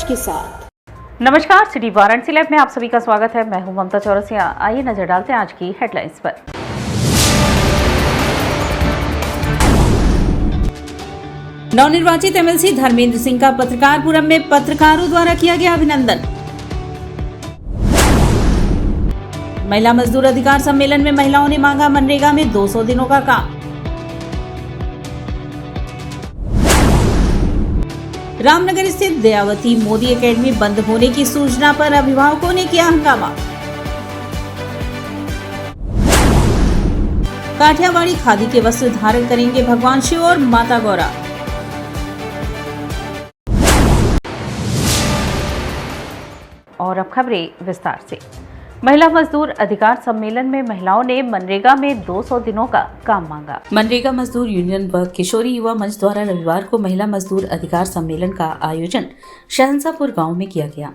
के साथ। नमस्कार, सिटी वाराणसी लाइव में आप सभी का स्वागत है। मैं हूं ममता चौरसिया। आइए नजर डालते हैं आज की हेडलाइंस पर। नवनिर्वाचित एमएलसी धर्मेंद्र सिंह का पत्रकारपुरम में पत्रकारों द्वारा किया गया अभिनंदन। महिला मजदूर अधिकार सम्मेलन में महिलाओं ने मांगा मनरेगा में 200 दिनों का काम। रामनगर स्थित दयावती मोदी एकेडमी बंद होने की सूचना पर अभिभावकों ने किया हंगामा। काठियावाड़ी खादी के वस्त्र धारण करेंगे भगवान शिव और माता गौरा। और अब खबरें विस्तार से। महिला मजदूर अधिकार सम्मेलन में महिलाओं ने मनरेगा में 200 दिनों का काम मांगा। मनरेगा मजदूर यूनियन व किशोरी युवा मंच द्वारा रविवार को महिला मजदूर अधिकार सम्मेलन का आयोजन शहंशाहपुर गांव में किया गया।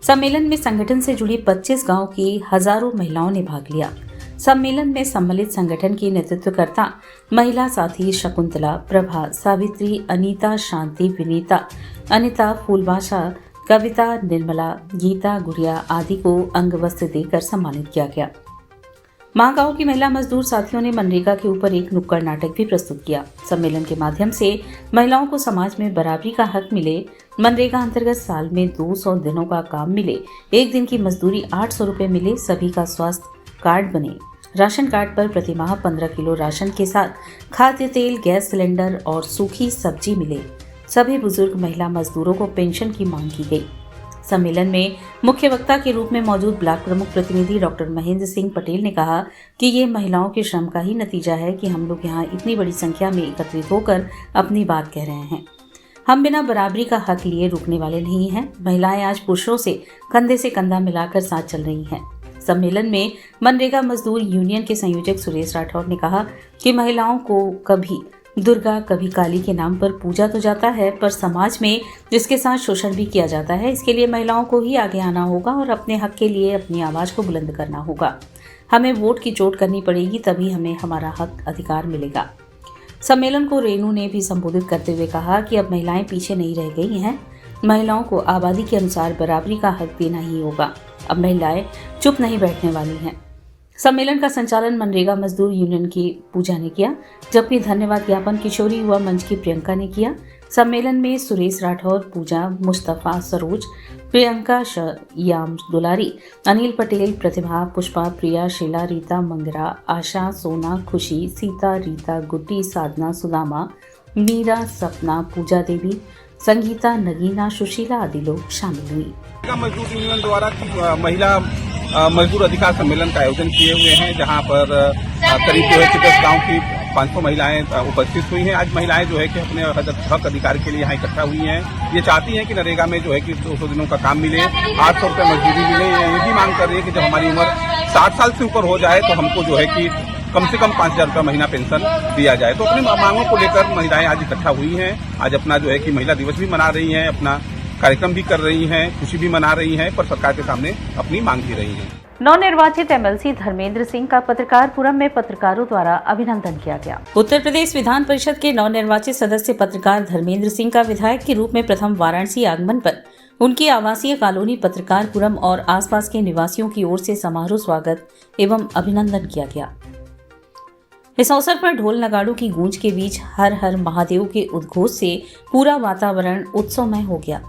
सम्मेलन में संगठन से जुड़ी 25 गांव की हजारों महिलाओं ने भाग लिया। सम्मेलन में सम्मिलित संगठन की नेतृत्वकर्ता महिला साथी शकुंतला, प्रभा, सावित्री, अनीता, शांति, विनीता, अनिता, फूलबाशा, कविता, निर्मला, गीता, गुड़िया आदि को अंग वस्त्र देकर सम्मानित किया गया। महागांव की महिला मजदूर साथियों ने मनरेगा के ऊपर एक नुक्कड़ नाटक भी प्रस्तुत किया। सम्मेलन के माध्यम से महिलाओं को समाज में बराबरी का हक मिले, मनरेगा अंतर्गत साल में 200 दिनों का काम मिले, एक दिन की मजदूरी 800 रुपए मिले, सभी का स्वास्थ्य कार्ड बने, राशन कार्ड पर प्रति माह 15 किलो राशन के साथ खाद्य तेल, गैस सिलेंडर और सूखी सब्जी मिले। सभी बुजुर्ग महिला मजदूरों को पेंशन की मांग की गई। सम्मेलन में मुख्य वक्ता के रूप में मौजूद ब्लॉक प्रमुख प्रतिनिधि डॉक्टर महेंद्र सिंह पटेल ने कहा कि ये महिलाओं के श्रम का ही नतीजा है कि हम लोग यहाँ इतनी बड़ी संख्या में एकत्रित होकर अपनी बात कह रहे हैं। हम बिना बराबरी का हक लिए रुकने वाले नहीं हैं। महिलाएं आज पुरुषों से कंधा मिलाकर साथ चल रही हैं। सम्मेलन में मनरेगा मजदूर यूनियन के संयोजक सुरेश राठौर ने कहा कि महिलाओं को कभी दुर्गा कभी काली के नाम पर पूजा तो जाता है, पर समाज में जिसके साथ शोषण भी किया जाता है, इसके लिए महिलाओं को ही आगे आना होगा और अपने हक के लिए अपनी आवाज को बुलंद करना होगा। हमें वोट की चोट करनी पड़ेगी, तभी हमें हमारा हक अधिकार मिलेगा। सम्मेलन को रेणु ने भी संबोधित करते हुए कहा कि अब महिलाएं पीछे नहीं रह गई हैं। महिलाओं को आबादी के अनुसार बराबरी का हक देना ही होगा। अब महिलाएं चुप नहीं बैठने वाली हैं। सम्मेलन का संचालन मनरेगा मजदूर यूनियन की पूजा ने किया, जबकि धन्यवाद ज्ञापन किशोरी युवा मंच की प्रियंका ने किया। सम्मेलन में सुरेश राठौर, पूजा, मुस्तफा, सरोज, प्रियंका, याम दुलारी, अनिल पटेल, प्रतिभा, पुष्पा, प्रिया, शीला, रीता, मंगरा, आशा, सोना, खुशी, सीता, रीता, गुड्डी, साधना, सुदामा, मीरा, सपना, पूजा देवी, संगीता, नगीना, सुशीला आदि लोग शामिल हुई। मजदूर यूनियन द्वारा महिला मजदूर अधिकार सम्मेलन का आयोजन किए हुए हैं, जहां पर करीब 10 गांव की 500 महिलाएं उपस्थित हुई हैं। आज महिलाएं जो है कि अपने हक अधिकार के लिए यहाँ इकट्ठा हुई हैं। ये चाहती हैं कि नरेगा में जो है कि 200 दिनों का काम मिले, 800 रुपये मजदूरी मिले। ये भी मांग कर रही है कि जब हमारी उम्र 60 साल से ऊपर हो जाए तो हमको जो है कि कम से कम 5,000 रुपये महीना पेंशन दिया जाए। तो अपनी मांगों को लेकर महिलाएं आज इकट्ठा हुई हैं। आज अपना जो है कि महिला दिवस भी मना रही हैं, अपना कार्यक्रम भी कर रही हैं, खुशी भी मना रही हैं, पर सरकार के सामने अपनी मांग भी रही हैं। नवनिर्वाचित एमएलसी धर्मेंद्र सिंह का पत्रकारपुरम में पत्रकारों द्वारा अभिनंदन किया गया। उत्तर प्रदेश विधान परिषद के नवनिर्वाचित सदस्य पत्रकार धर्मेंद्र सिंह का विधायक के रूप में प्रथम वाराणसी आगमन पर उनकी आवासीय कॉलोनी पत्रकारपुरम और आसपास के निवासियों की ओर से समारोह स्वागत एवं अभिनंदन किया गया। इस अवसर पर ढोल नगाड़ों की गूंज के बीच हर हर महादेव के उद्घोष से पूरा वातावरण उत्सवमय हो गया।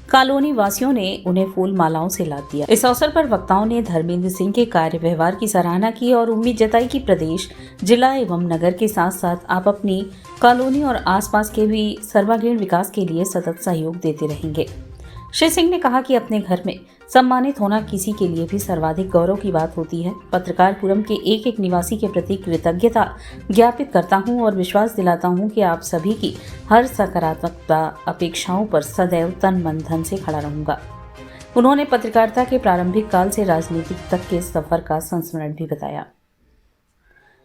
कॉलोनी वासियों ने उन्हें फूल मालाओं से लाद दिया। इस अवसर पर वक्ताओं ने धर्मेंद्र सिंह के कार्य व्यवहार की सराहना की और उम्मीद जताई कि प्रदेश, जिला एवं नगर के साथ साथ आप अपनी कॉलोनी और आसपास के भी सर्वांगीण विकास के लिए सतत सहयोग देते रहेंगे। श्री सिंह ने कहा कि अपने घर में सम्मानित होना किसी के लिए भी सर्वाधिक गौरव की बात होती है। पत्रकारपुरम के एक एक निवासी के प्रति कृतज्ञता ज्ञापित करता हूं और विश्वास दिलाता हूं कि आप सभी की हर सकारात्मकता अपेक्षाओं पर सदैव तन मन धन से खड़ा रहूंगा। उन्होंने पत्रकारिता के प्रारंभिक काल से राजनीति तक के सफर का संस्मरण भी बताया।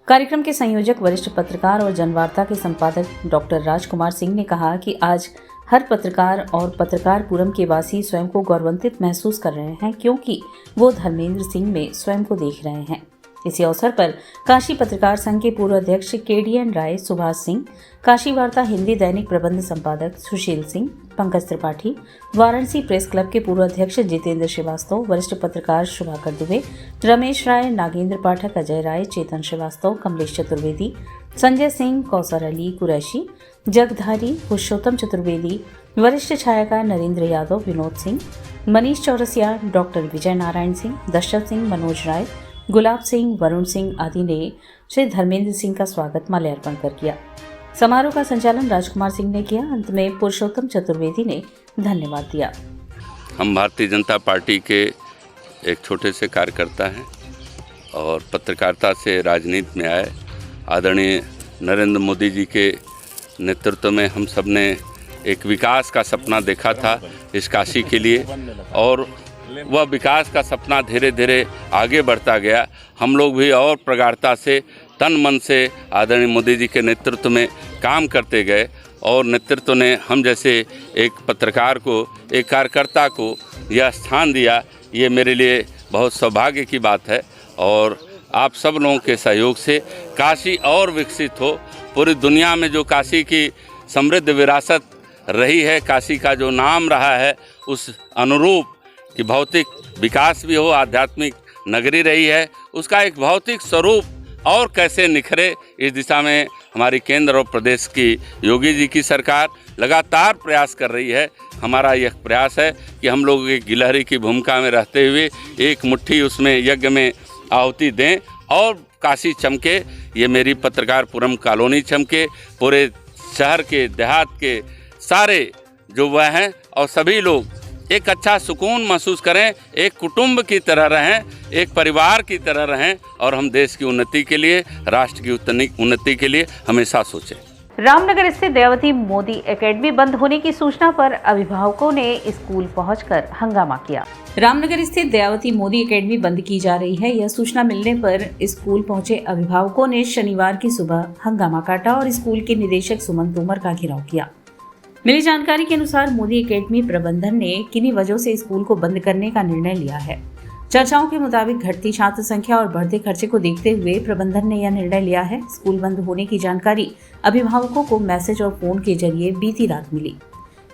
कार्यक्रम के संयोजक, वरिष्ठ पत्रकार और जनवार्ता के संपादक डॉक्टर राजकुमार सिंह ने कहा कि आज हर पत्रकार और पत्रकारपुरम के वासी स्वयं को गौरवान्वित महसूस कर रहे हैं, क्योंकि वो धर्मेंद्र सिंह में स्वयं को देख रहे हैं। इसी अवसर पर काशी पत्रकार संघ के पूर्व अध्यक्ष केडीएन राय, सुभाष सिंह, काशी वार्ता हिंदी दैनिक प्रबंध संपादक सुशील सिंह, पंकज त्रिपाठी, वाराणसी प्रेस क्लब के पूर्व अध्यक्ष जितेंद्र श्रीवास्तव, वरिष्ठ पत्रकार शुभाकर दुबे, रमेश राय, नागेंद्र पाठक, अजय राय, चेतन श्रीवास्तव, कमलेश चतुर्वेदी, संजय सिंह, कौसर अली कुरैशी, जगधारी, पुरुषोत्तम चतुर्वेदी, वरिष्ठ छायाकार नरेंद्र यादव, विनोद सिंह, मनीष चौरसिया, डॉक्टर विजय नारायण सिंह, दशरथ सिंह, मनोज राय, गुलाब सिंह, वरुण सिंह आदि ने श्री धर्मेंद्र सिंह का स्वागत माल्यार्पण कर किया। समारोह का संचालन राजकुमार सिंह ने किया। अंत में पुरुषोत्तम चतुर्वेदी ने धन्यवाद दिया। हम भारतीय जनता पार्टी के एक छोटे से कार्यकर्ता हैं और पत्रकारिता से राजनीति में आए। आदरणीय नरेंद्र मोदी जी के नेतृत्व में हम सब ने एक विकास का सपना देखा था इस काशी के लिए, और वह विकास का सपना धीरे धीरे आगे बढ़ता गया। हम लोग भी और प्रगाढ़ता से, तन मन से आदरणीय मोदी जी के नेतृत्व में काम करते गए, और नेतृत्व ने हम जैसे एक पत्रकार को, एक कार्यकर्ता को यह स्थान दिया। ये मेरे लिए बहुत सौभाग्य की बात है, और आप सब लोगों के सहयोग से काशी और विकसित हो। पूरी दुनिया में जो काशी की समृद्ध विरासत रही है, काशी का जो नाम रहा है, उस अनुरूप कि भौतिक विकास भी हो, आध्यात्मिक नगरी रही है, उसका एक भौतिक स्वरूप और कैसे निखरे, इस दिशा में हमारी केंद्र और प्रदेश की योगी जी की सरकार लगातार प्रयास कर रही है। हमारा यह प्रयास है कि हम लोग एक गिलहरी की भूमिका में रहते हुए एक मुट्ठी उसमें यज्ञ में आहुति दें और काशी चमके। ये मेरी पत्रकारपुरम कॉलोनी चमके, पूरे शहर के, देहात के सारे जो वह हैं, और सभी लोग एक अच्छा सुकून महसूस करें, एक कुटुंब की तरह रहें, एक परिवार की तरह रहें, और हम देश की उन्नति के लिए, राष्ट्र की उन्नति के लिए हमेशा सोचें। रामनगर स्थित दयावती मोदी एकेडमी बंद होने की सूचना पर अभिभावकों ने स्कूल पहुंचकर हंगामा किया। रामनगर स्थित दयावती मोदी एकेडमी बंद की जा रही है। यह सूचना मिलने पर स्कूल पहुंचे अभिभावकों ने शनिवार की सुबह हंगामा काटा और स्कूल के निदेशक सुमन तोमर का घेराव किया। मिली जानकारी के अनुसार मोदी एकेडमी प्रबंधन ने किन्हीं वजहों से स्कूल को बंद करने का निर्णय लिया है। चर्चाओं के मुताबिक घटती छात्र संख्या और बढ़ते खर्चे को देखते हुए प्रबंधन ने यह निर्णय लिया है। स्कूल बंद होने की जानकारी अभिभावकों को मैसेज और फोन के जरिए बीती रात मिली।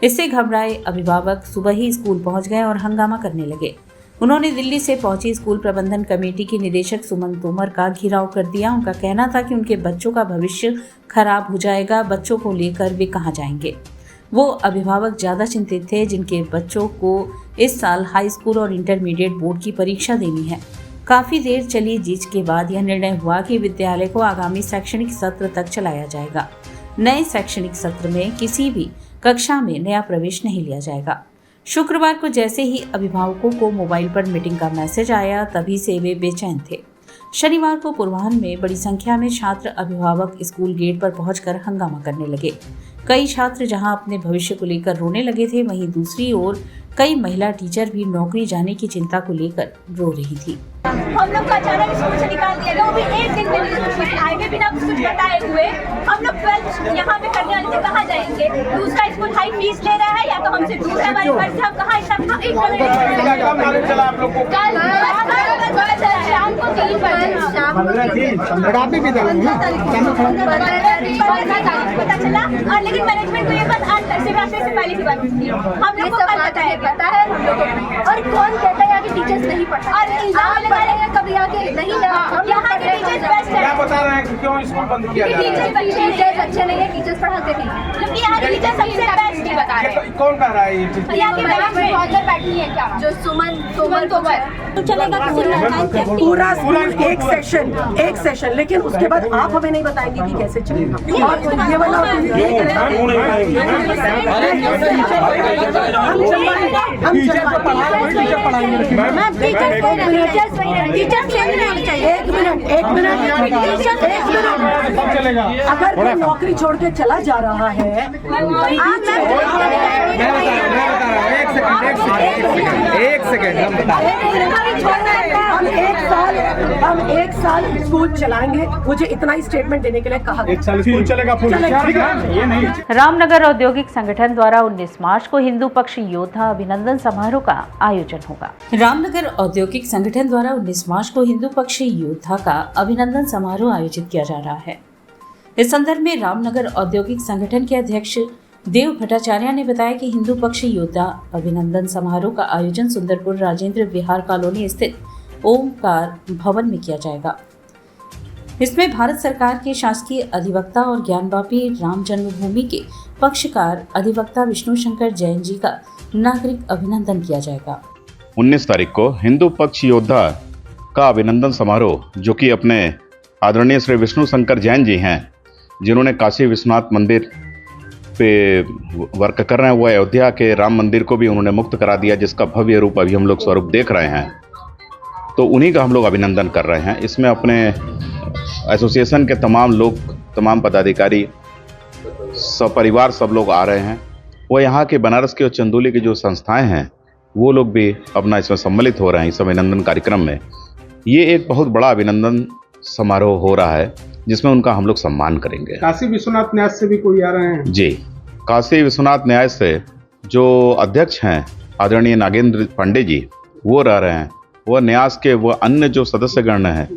इससे घबराए अभिभावक सुबह ही स्कूल पहुंच गए और हंगामा करने लगे। उन्होंने दिल्ली से पहुंची स्कूल प्रबंधन कमेटी की निदेशक सुमन तोमर का घेराव कर दिया। उनका कहना था कि उनके बच्चों का भविष्य खराब हो जाएगा, बच्चों को लेकर वे कहाँ जाएंगे। वो अभिभावक ज़्यादा चिंतित थे जिनके बच्चों को इस साल हाई स्कूल और इंटरमीडिएट बोर्ड की परीक्षा देनी है। काफ़ी देर चली जींच के बाद यह निर्णय हुआ कि विद्यालय को आगामी शैक्षणिक सत्र तक चलाया जाएगा। नए शैक्षणिक सत्र में किसी भी कक्षा में नया प्रवेश नहीं लिया जाएगा। शुक्रवार को जैसे ही अभिभावकों को मोबाइल पर मीटिंग का मैसेज आया, तभी से वे बेचैन थे। शनिवार को पूर्वाह्न में बड़ी संख्या में छात्र अभिभावक स्कूल गेट पर पहुंचकर हंगामा करने लगे। कई छात्र जहां अपने भविष्य को लेकर रोने लगे थे, वहीं दूसरी ओर कई महिला टीचर भी नौकरी जाने की चिंता को लेकर रो रही थी। हम लोग का अचानक स्कूल से निकाल दिया गया, वो भी एक दिन में आए हुए बिना कुछ बताए हुए। हम लोग 12th यहाँ पे करने वाले थे, कहाँ जाएंगे? दूसरा स्कूल हाई फीस ले रहा है, या तो हमसे दूर है हमारे घर से, हम कहाँ इतना शाम को 3 बजे पता चला। और लेकिन मैनेजमेंट को ये बात आज शिवरात्रि से पहले की बात थी, हम लोग को पता है हम लोग को। और कौन कहता है यहाँ के टीचर्स नहीं पढ़ते, और इल्जाम लगा रहे हैं कभी यहाँ के नहीं लगा। यहाँ के टीचर्स बेस्ट है। क्या बता रहे हैं कि क्यों स्कूल बंद किया जा रहा है? टीचर्स अच्छे नहीं है, टीचर्स पढ़ाते नहीं, जबकि यहाँ के टीचर्स सबसे बेस्ट है। बता रहे हैं कौन कह रहा है ये चीज? यहाँ के मैनेजमेंट अंदर बैठी है क्या, जो सुमन तोमर चलेगा पूरा स्कूल एक सेशन, लेकिन उसके बाद आप हमें नहीं बताएंगे कि कैसे चलेगा। और ये वाला अगर कोई नौकरी छोड़ के चला जा रहा है, एक सेकंड हम एक साल स्कूल चलाएंगे। मुझे इतना ही स्टेटमेंट देने के लिए कहा। एक साल स्कूल चलेगा, ये नहीं। रामनगर औद्योगिक संगठन द्वारा 19 मार्च को हिंदू पक्ष योद्धा अभिनंदन समारोह का आयोजन होगा। रामनगर औद्योगिक संगठन द्वारा 19 मार्च को हिंदू पक्ष योद्धा का अभिनंदन समारोह आयोजित किया जा रहा है। इस संदर्भ में रामनगर औद्योगिक संगठन के अध्यक्ष देव भट्टाचार्य ने बताया कि हिंदू पक्ष योद्धा अभिनंदन समारोह का आयोजन सुंदरपुर राजेंद्र विहार कॉलोनी स्थित ओमकार भवन में किया जाएगा। इसमें भारत सरकार के शासकीय अधिवक्ता और ज्ञानवापी राम जन्मभूमि के पक्षकार अधिवक्ता विष्णु शंकर जैन जी का नागरिक अभिनंदन किया जाएगा। 19 तारीख को हिंदू पक्ष योद्धा का अभिनंदन समारोह, जो कि अपने आदरणीय श्री विष्णु शंकर जैन जी हैं, जिन्होंने काशी विश्वनाथ मंदिर पे वर्क कर रहे हैं, वो अयोध्या के राम मंदिर को भी उन्होंने मुक्त करा दिया, जिसका भव्य रूप अभी हम लोग स्वरूप देख रहे हैं। तो उन्हीं का हम लोग अभिनंदन कर रहे हैं। इसमें अपने एसोसिएशन के तमाम लोग, तमाम पदाधिकारी, सपरिवार सब लोग आ रहे हैं। वो यहाँ के बनारस के और चंदौली की जो संस्थाएं हैं, वो लोग भी अपना इसमें सम्मिलित हो रहे हैं इस अभिनंदन कार्यक्रम में। ये एक बहुत बड़ा अभिनंदन समारोह हो रहा है, जिसमें उनका हम लोग सम्मान करेंगे। काशी विश्वनाथ न्यास से भी कोई आ रहे हैं? जी, काशी विश्वनाथ न्यास से जो अध्यक्ष हैं आदरणीय नागेंद्र पांडे जी, वो रह रहे हैं। वो न्यास के वो अन्य जो सदस्यगण हैं,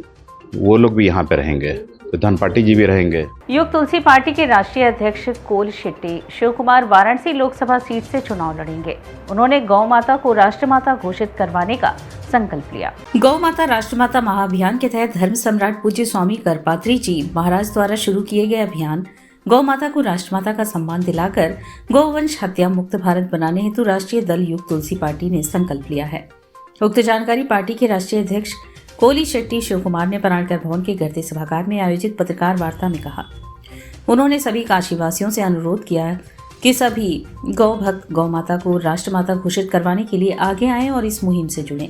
वो लोग भी यहाँ पे रहेंगे। प्रधान पार्टी जी भी रहेंगे। युग तुलसी पार्टी के राष्ट्रीय अध्यक्ष कोल शेट्टी शिव कुमार वाराणसी लोकसभा सीट से चुनाव लड़ेंगे। उन्होंने गौ माता को राष्ट्रमाता घोषित करवाने का संकल्प लिया। गौ माता राष्ट्रमाता महाअभियान के तहत धर्म सम्राट पूज्य स्वामी करपात्री जी महाराज द्वारा शुरू किए गए अभियान गौ माता को राष्ट्रमाता का सम्मान दिलाकर गौवंश हत्या मुक्त भारत बनाने हेतु राष्ट्रीय दल युग तुलसी पार्टी ने संकल्प लिया है। उक्त जानकारी पार्टी के राष्ट्रीय अध्यक्ष कोली शेट्टी शिव कुमार ने पराणकर भवन के गर्दे सभागार में आयोजित पत्रकार वार्ता में कहा। उन्होंने सभी काशीवासियों से अनुरोध किया कि सभी गौ भक्त गौ माता को राष्ट्रमाता घोषित करवाने के लिए आगे आएं और इस मुहिम से जुड़ें।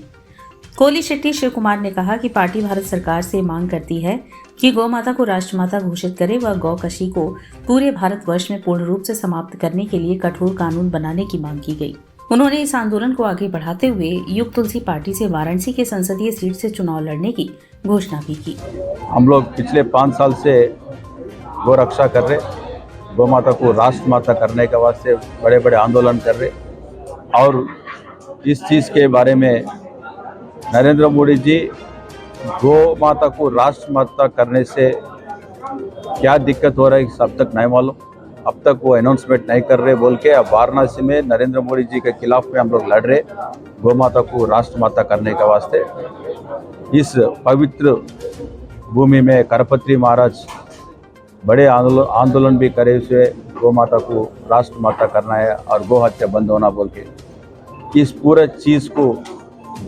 कोली शेट्टी शिव कुमार ने कहा कि पार्टी भारत सरकार से मांग करती है कि गौ माता को राष्ट्रमाता घोषित करे व गौकशी को पूरे भारतवर्ष में पूर्ण रूप से समाप्त करने के लिए कठोर कानून बनाने की मांग की गई। उन्होंने इस आंदोलन को आगे बढ़ाते हुए युग तुलसी पार्टी से वाराणसी के संसदीय सीट से चुनाव लड़ने की घोषणा भी की। हम लोग पिछले 5 साल से गौ रक्षा कर रहे, गौ माता को राष्ट्र माता करने के वास्ते बड़े बड़े आंदोलन कर रहे, और इस चीज़ के बारे में नरेंद्र मोदी जी गौ माता को राष्ट्र माता करने से क्या दिक्कत हो रहा है अब तक नहीं मालूम। अब तक वो अनाउंसमेंट नहीं कर रहे बोल के अब वाराणसी में नरेंद्र मोदी जी के खिलाफ में हम लोग लड़ रहे, गौ माता को राष्ट्र माता करने के वास्ते। इस पवित्र भूमि में करपत्री महाराज बड़े आंदोलन भी करे हुए गौ माता को राष्ट्र माता करना है और गौ हत्या बंद होना बोल के। इस पूरे चीज़ को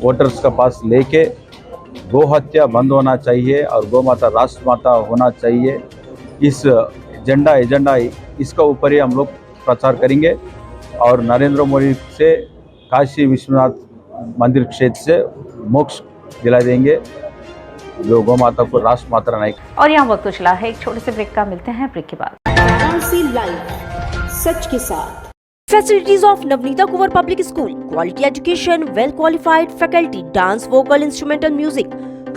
वोटर्स के पास लेके गौ हत्या बंद होना चाहिए और गौ माता राष्ट्र माता होना चाहिए, इस एजेंडा इसका ऊपर ही हम लोग प्रचार करेंगे और नरेंद्र मोदी से काशी विश्वनाथ मंदिर क्षेत्र से मोक्ष दिला देंगे, जो गौ माता को राष्ट्र माता नहीं। और यहाँ वक्त चला है एक छोटे से ब्रेक का, मिलते हैं ब्रेक के बाद। वाराणसी लाइव, सच के साथ। Facilities of Navneeta Kuvar Public School, quality education, well qualified faculty, dance, vocal, instrumental music,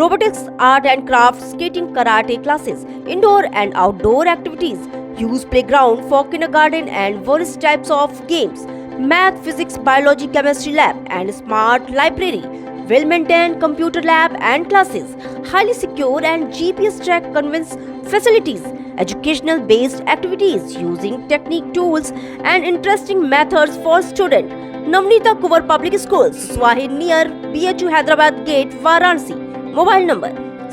robotics, art and crafts, skating, karate classes, indoor and outdoor activities, use playground for kindergarten and various types of games, math, physics, biology, chemistry lab and smart library, well maintained computer lab and classes, highly secure and GPS track convince facilities, educational based activities using technique tools and interesting methods for students. Navneeta Kuvar Public Schools, Swahi near BHU Hyderabad Gate, Varanasi. Mobile number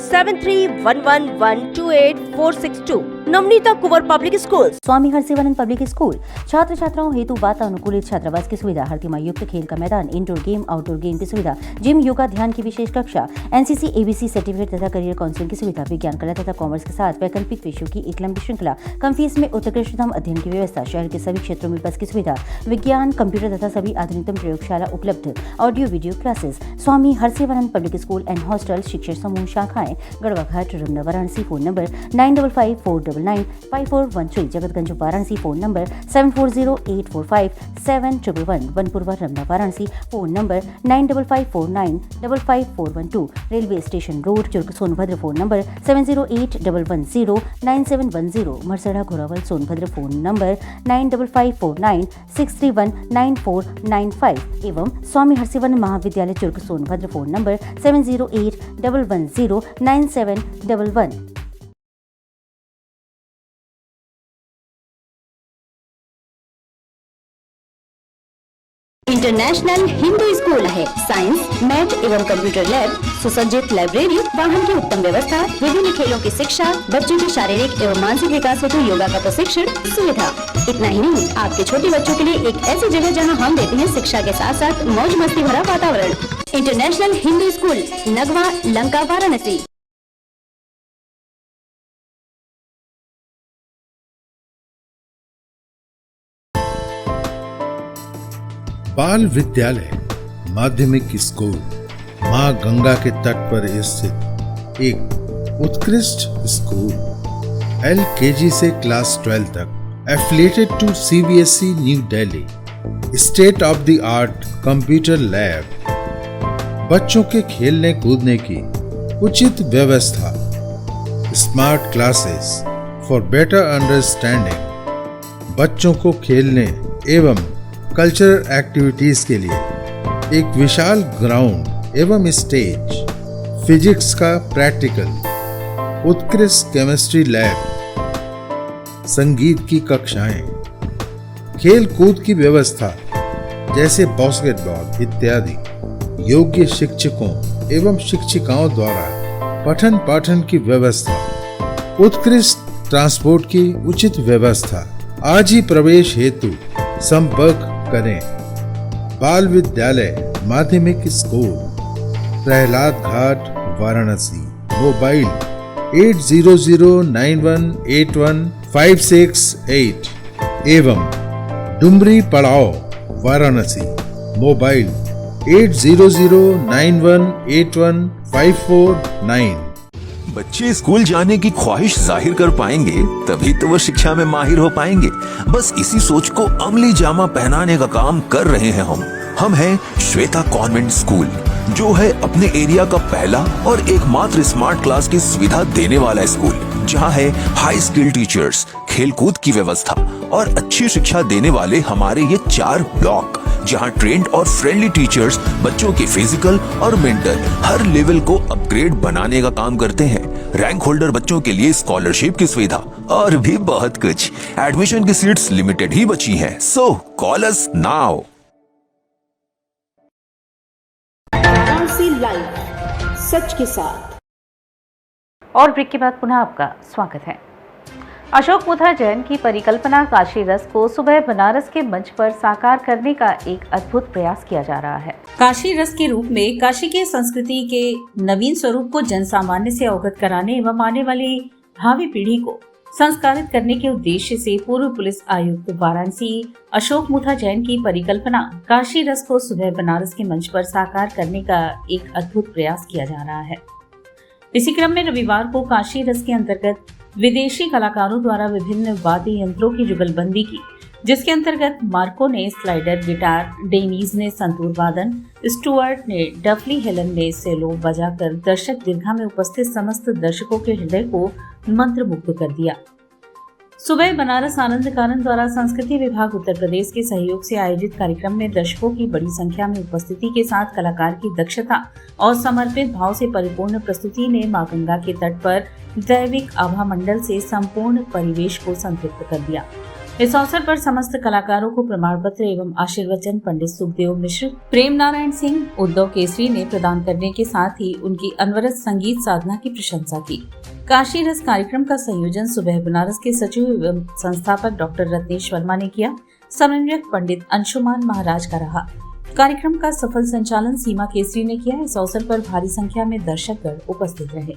7311128462. Navneeta Kunwar public school. Swami Harsivanand public school छात्र छात्राओं हेतु वातानुकूलित छात्रावास की सुविधा, हर युक्त खेल का मैदान, इंडोर गेम आउटडोर गेम की सुविधा, जिम, योगा, ध्यान की विशेष कक्षा, एनसीसी एबीसी सर्टिफिकेट तथा करियर काउंसलिंग की सुविधा, विज्ञान कला तथा कॉमर्स के साथ वैकल्पिक विषयों की एक लंबी श्रृंखला, कम फीस में उत्कृष्टतम अध्ययन की व्यवस्था, शहर के सभी क्षेत्रों में बस की सुविधा, विज्ञान, कंप्यूटर तथा सभी आधुनिकतम प्रयोगशाला उपलब्ध, audio video classes. Swami Harsivanand public school and hostel, शिक्षण समूह शाखाएं Garhwa Ghat, Ramna, Varanasi. Phone number 9554995413, Jagatganj Varanasi. Phone number 7408457111, Vanpurwa Ramna Varanasi. Phone number 9554955412, railway station road Churk Sonbhadra. Phone number 7081109710, Marsada Ghorawal Sonbhadra. Phone number 955496319495 एवं स्वामी हरसिवानंद महाविद्यालय Churk Sonbhadra. Phone number 7081109711। International Hindu school है। साइंस, मैथ एवं कंप्यूटर लैब, सुसज्जित लाइब्रेरी, वाहन की उत्तम व्यवस्था, विभिन्न खेलों की शिक्षा, बच्चों के शारीरिक एवं मानसिक विकास हेतु योगा का प्रशिक्षण सुविधा। इतना ही नहीं, आपके छोटे बच्चों के लिए एक ऐसी जगह जहां हम देते हैं शिक्षा के साथ साथ मौज मस्ती भरा वातावरण। International Hindu school, Nagwa, Lanka, Varanasi. बाल विद्यालय माध्यमिक स्कूल मां गंगा के तट पर स्थित एक उत्कृष्ट स्कूल, LKG से क्लास 12 तक, affiliated to CBSE New Delhi, state of the art computer lab, बच्चों के खेलने कूदने की उचित व्यवस्था, smart classes for better understanding, बच्चों को खेलने एवं कल्चरल एक्टिविटीज के लिए एक विशाल ग्राउंड एवं स्टेज, फिजिक्स का प्रैक्टिकल, उत्कृष्ट केमिस्ट्री लैब, संगीत की कक्षाएं, खेल कूद की व्यवस्था जैसे बास्केटबॉल इत्यादि, योग्य शिक्षकों एवं शिक्षिकाओं द्वारा पठन पाठन की व्यवस्था, उत्कृष्ट ट्रांसपोर्ट की उचित व्यवस्था। आज ही प्रवेश हेतु संपर्क करें। बाल विद्यालय माध्यमिक स्कूल, प्रहलाद घाट, वाराणसी। मोबाइल 8009181568 एवं डुमरी पड़ाव, वाराणसी। मोबाइल 8009181549। बच्चे स्कूल जाने की ख्वाहिश जाहिर कर पाएंगे तभी तो वो शिक्षा में माहिर हो पाएंगे। बस इसी सोच को अमली जामा पहनाने का काम कर रहे हैं हम हैं श्वेता कॉन्वेंट स्कूल, जो है अपने एरिया का पहला और एकमात्र स्मार्ट क्लास की सुविधा देने वाला स्कूल, जहां है हाई स्किल टीचर्स, खेलकूद की व्यवस्था और अच्छी शिक्षा देने वाले हमारे ये 4 ब्लॉक, जहां ट्रेंड और फ्रेंडली टीचर्स बच्चों के फिजिकल और मेंटल हर लेवल को अपग्रेड बनाने का काम करते हैं। रैंक होल्डर बच्चों के लिए स्कॉलरशिप की सुविधा और भी बहुत कुछ। एडमिशन की सीट्स लिमिटेड ही बची हैं, सो कॉल अस नाउ। लाइव, सच के साथ। और ब्रेक के बाद पुनः आपका स्वागत है। अशोक मुथा जैन की परिकल्पना काशी रस को सुबह बनारस के मंच पर साकार करने का एक अद्भुत प्रयास किया जा रहा है। काशी रस के रूप में काशी के संस्कृति के नवीन स्वरूप को जन सामान्य से अवगत कराने एवं आने वाली भावी पीढ़ी को संस्कारित करने के उद्देश्य से पूर्व पुलिस आयुक्त वाराणसी अशोक मुथा जैन की परिकल्पना काशी रस को सुबह बनारस के मंच पर साकार करने का एक अद्भुत प्रयास किया जा रहा है। इसी क्रम में रविवार को काशी रस के अंतर्गत विदेशी कलाकारों द्वारा विभिन्न वाद्य यंत्रों की जुगलबंदी की, जिसके अंतर्गत मार्को ने स्लाइडर गिटार, डेनीज ने संतूर वादन, स्टुअर्ट ने डफली, हेलन ने सेलो बजाकर दर्शक दीर्घा में उपस्थित समस्त दर्शकों के हृदय को मंत्रमुग्ध कर दिया। सुबह बनारस आनंद कानन द्वारा संस्कृति विभाग उत्तर प्रदेश के सहयोग से आयोजित कार्यक्रम में दर्शकों की बड़ी संख्या में उपस्थिति के साथ कलाकार की दक्षता और समर्पित भाव से परिपूर्ण प्रस्तुति ने मां गंगा के तट पर दैविक आभा मंडल से संपूर्ण परिवेश को संतृप्त कर दिया। इस अवसर पर समस्त कलाकारों को प्रमाण पत्र एवं आशीर्वचन पंडित सुखदेव मिश्र, प्रेम नारायण सिंह, उद्धव केसरी ने प्रदान करने के साथ ही उनकी अनवरत संगीत साधना की प्रशंसा की। काशी रस कार्यक्रम का संयोजन सुबह बनारस के सचिव एवं संस्थापक डॉक्टर रत्नेश वर्मा ने किया। समन्वयक पंडित अंशुमान महाराज का रहा। कार्यक्रम का सफल संचालन सीमा केसरी ने किया। इस अवसर पर भारी संख्या में दर्शकगण उपस्थित रहे।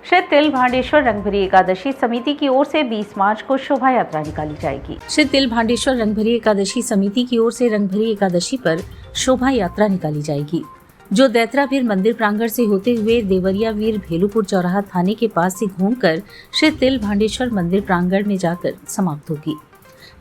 श्री तिल भांडेश्वर रंगभरी एकादशी समिति की ओर से 20 मार्च को शोभा यात्रा निकाली जाएगी। श्री तिल भांडेश्वर रंगभरी एकादशी समिति की ओर से रंगभरी एकादशी पर शोभा यात्रा निकाली जाएगी, जो दैत्रावीर मंदिर प्रांगण से होते हुए देवरिया वीर भेलुपुर चौराहा थाने के पास से घूमकर श्री तिल भांडेश्वर मंदिर प्रांगण में जाकर समाप्त होगी।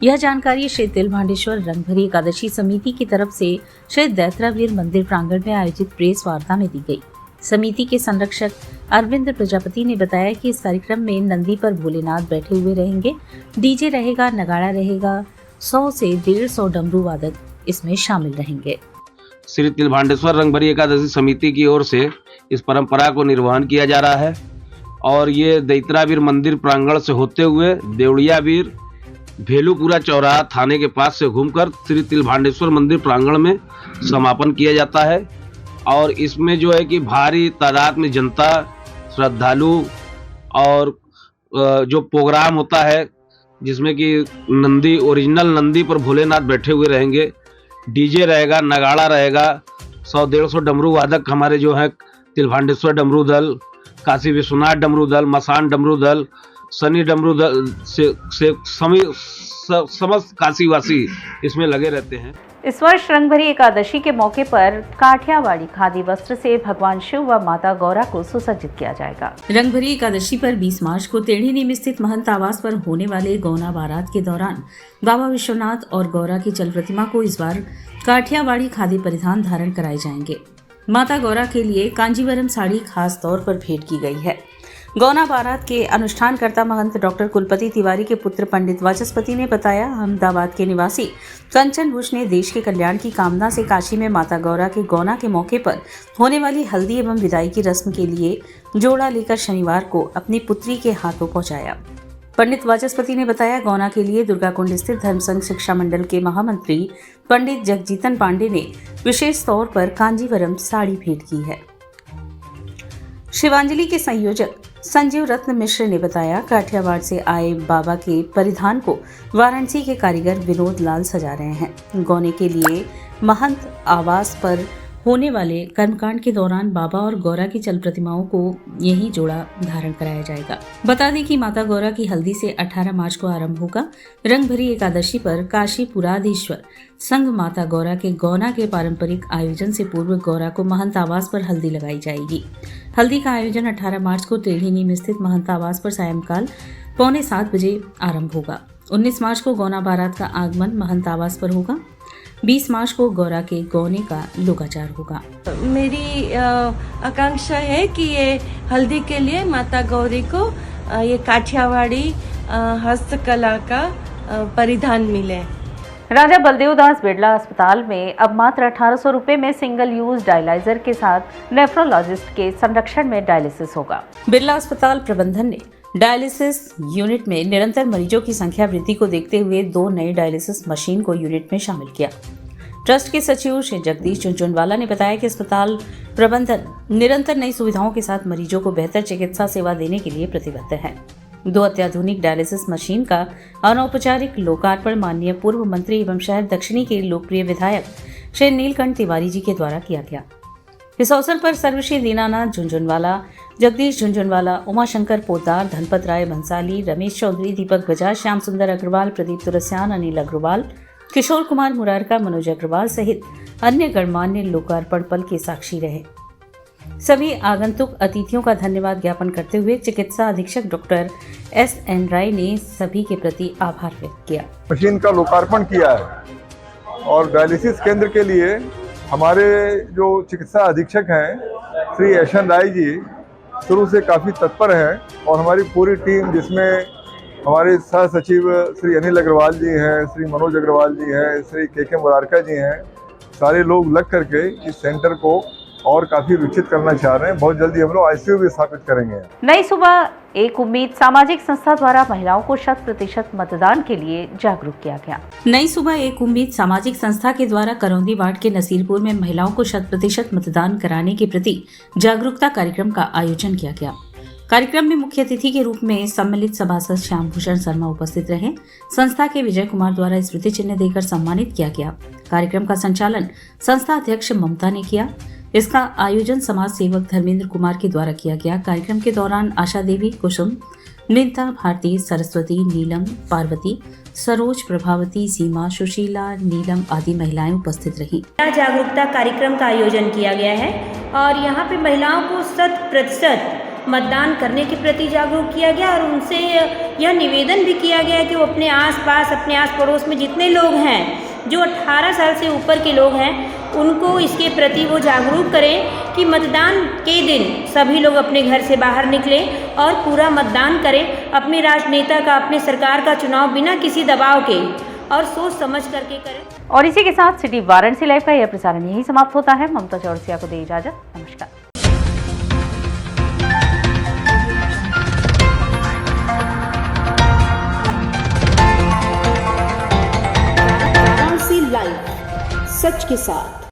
यह जानकारी श्री तिल भांडेश्वर रंगभरी एकादशी समिति की तरफ से श्री दैत्रावीर मंदिर प्रांगण में आयोजित प्रेस वार्ता में दी गई। समिति के संरक्षक अरविंद प्रजापति ने बताया कि इस कार्यक्रम में नंदी पर भोलेनाथ बैठे हुए रहेंगे, डीजे रहेगा, नगाड़ा रहेगा, 100 से 150 डमरू वादक इसमें शामिल रहेंगे। श्री तिल भांडेश्वर रंगभरी एकादशी समिति की ओर से इस परंपरा को निर्वहन किया जा रहा है और ये दैत्रावीर मंदिर प्रांगण से होते हुए देवड़िया वीर भेलुपुरा चौराहा थाने के पास से घूमकर श्री तिल भांडेश्वर मंदिर प्रांगण में समापन किया जाता है। और इसमें जो है कि भारी तादाद में जनता, श्रद्धालु और जो प्रोग्राम होता है जिसमें कि नंदी, ओरिजिनल नंदी पर भोलेनाथ बैठे हुए रहेंगे, डीजे रहेगा, नगाड़ा रहेगा, 100-150 डमरू वादक हमारे जो है तिल भांडेश्वर डमरू दल, काशी विश्वनाथ डमरू दल, मसान डमरू दल, शनि डमरू दल से समस्त काशीवासी इसमें लगे रहते हैं। इस वर्ष रंगभरी एकादशी के मौके पर काठियावाड़ी खादी वस्त्र से भगवान शिव व माता गौरा को सुसज्जित किया जाएगा। रंगभरी एकादशी पर 20 मार्च को टेढ़ी में स्थित महंत आवास पर होने वाले गौना बारात के दौरान बाबा विश्वनाथ और गौरा की चल प्रतिमा को इस बार काठियावाड़ी खादी परिधान धारण कराए जाएंगे। माता गौरा के लिए कांजीवरम साड़ी खास तौर पर भेंट की गई है। गौना बारात के अनुष्ठानकर्ता महंत डॉक्टर कुलपति तिवारी के पुत्र पंडित वाचस्पति ने बताया, अहमदाबाद के निवासी कंचन बुश ने देश के कल्याण की कामना से काशी में माता गौरा के गौना के मौके पर होने वाली हल्दी एवं विदाई की रस्म के लिए जोड़ा लेकर शनिवार को अपनी पुत्री के हाथों पहुंचाया। पंडित वाचस्पति ने बताया, गौना के लिए दुर्गाकुंड स्थित धर्मसंघ शिक्षा मंडल के महामंत्री पंडित जगजीतन पांडे ने विशेष तौर पर कांजीवरम साड़ी भेंट की है। शिवांजलि के संयोजक संजीव रत्न मिश्र ने बताया, काठियावाड़ से आए बाबा के परिधान को वाराणसी के कारीगर विनोद लाल सजा रहे हैं। गौने के लिए महंत आवास पर होने वाले कर्मकांड के दौरान बाबा और गौरा की चल प्रतिमाओं को यही जोड़ा धारण कराया जाएगा। बता दें कि माता गौरा की हल्दी से 18 मार्च को आरंभ होगा। रंगभरी एकादशी पर काशी पुराधीश्वर संघ माता गौरा के गौना के पारंपरिक आयोजन से पूर्व गौरा को महंत आवास पर हल्दी लगाई जाएगी। हल्दी का आयोजन 18 मार्च को टेढ़ी में स्थित महंत आवास पर सायंकाल 6:45 बजे आरंभ होगा। 19 मार्च को गौना बारात का आगमन महंत आवास पर होगा। 20 मार्च को गौरा के गौने का लोकाचार होगा। मेरी आकांक्षा है कि ये हल्दी के लिए माता गौरी को ये काठियावाड़ी हस्तकला का परिधान मिले। राजा बलदेव दास बिरला अस्पताल में अब मात्र 1800 रुपये में सिंगल यूज डायलाइजर के साथ नेफ्रोलॉजिस्ट के संरक्षण में डायलिसिस होगा। बिरला अस्पताल प्रबंधन ने डायलिसिस यूनिट में निरंतर मरीजों की संख्या वृद्धि को देखते हुए 2 नए डायलिसिस मशीन को यूनिट में शामिल किया। ट्रस्ट के सचिव श्री जगदीश झुनझुनवाला ने बताया कि अस्पताल प्रबंधन निरंतर नई सुविधाओं के साथ मरीजों को बेहतर चिकित्सा सेवा देने के लिए प्रतिबद्ध है। 2 अत्याधुनिक डायलिसिस मशीन का अनौपचारिक लोकार्पण माननीय पूर्व मंत्री एवं शहर दक्षिणी के लोकप्रिय विधायक श्री नीलकंठ तिवारी जी के द्वारा किया गया। इस अवसर पर सर्वश्री दीनानाथ झुनझुनवाला, जगदीश झुनझुनवाला, उमाशंकर पोद्दार, धनपत राय भंसाली, रमेश चौधरी, दीपक बजाज, श्याम सुंदर अग्रवाल, प्रदीप तुरस्यान, अनिल अग्रवाल, किशोर कुमार मुरारका, मनोज अग्रवाल सहित अन्य गणमान्य लोकार्पण पल के साक्षी रहे। सभी आगंतुक अतिथियों का धन्यवाद ज्ञापन करते हुए चिकित्सा अधीक्षक डॉक्टर S.N. राय ने सभी के प्रति आभार व्यक्त किया। मशीन का लोकार्पण किया है और डायलिसिस केंद्र के लिए हमारे जो चिकित्सा अधीक्षक हैं श्री S.N. राय जी शुरू से काफ़ी तत्पर हैं और हमारी पूरी टीम जिसमें हमारे सह सचिव श्री अनिल अग्रवाल जी हैं, श्री मनोज अग्रवाल जी हैं, श्री के मुरारका जी हैं, सारे लोग लग करके इस सेंटर को और काफी विकसित करना चाह रहे हैं। बहुत जल्दी हम लोग ICU भी स्थापित करेंगे। नई सुबह एक उम्मीद सामाजिक संस्था द्वारा महिलाओं को 100% मतदान के लिए जागरूक किया गया। नई सुबह एक उम्मीद सामाजिक संस्था के द्वारा करौंदी वार्ड के नसीरपुर में महिलाओं को 100% मतदान कराने के प्रति जागरूकता कार्यक्रम का आयोजन किया गया। कार्यक्रम में मुख्य अतिथि के रूप में सम्मिलित सभासद श्याम भूषण शर्मा उपस्थित रहे। संस्था के विजय कुमार द्वारा स्मृति चिन्ह देकर सम्मानित किया गया। कार्यक्रम का संचालन संस्था अध्यक्ष ममता ने किया। इसका आयोजन समाज सेवक धर्मेंद्र कुमार के द्वारा किया गया। कार्यक्रम के दौरान आशा देवी, कुसुम, नीता भारती, सरस्वती, नीलम, पार्वती, सरोज, प्रभावती, सीमा, सुशीला, नीलम आदि महिलाएं उपस्थित रहीं। जागरूकता कार्यक्रम का आयोजन किया गया है और यहाँ पे महिलाओं को 100% मतदान करने के प्रति जागरूक किया गया और उनसे यह निवेदन भी किया गया कि वो अपने आसपास, अपने आस पड़ोस में जितने लोग हैं जो 18 साल से ऊपर के लोग हैं उनको इसके प्रति वो जागरूक करें कि मतदान के दिन सभी लोग अपने घर से बाहर निकलें और पूरा मतदान करें, अपने राजनेता का, अपने सरकार का चुनाव बिना किसी दबाव के और सोच समझ करके करें। और इसी के साथ सिटी वाराणसी लाइव का यह प्रसारण यही समाप्त होता है। ममता चौरसिया को दे इजाजत। नमस्कार। लाइव सच के साथ।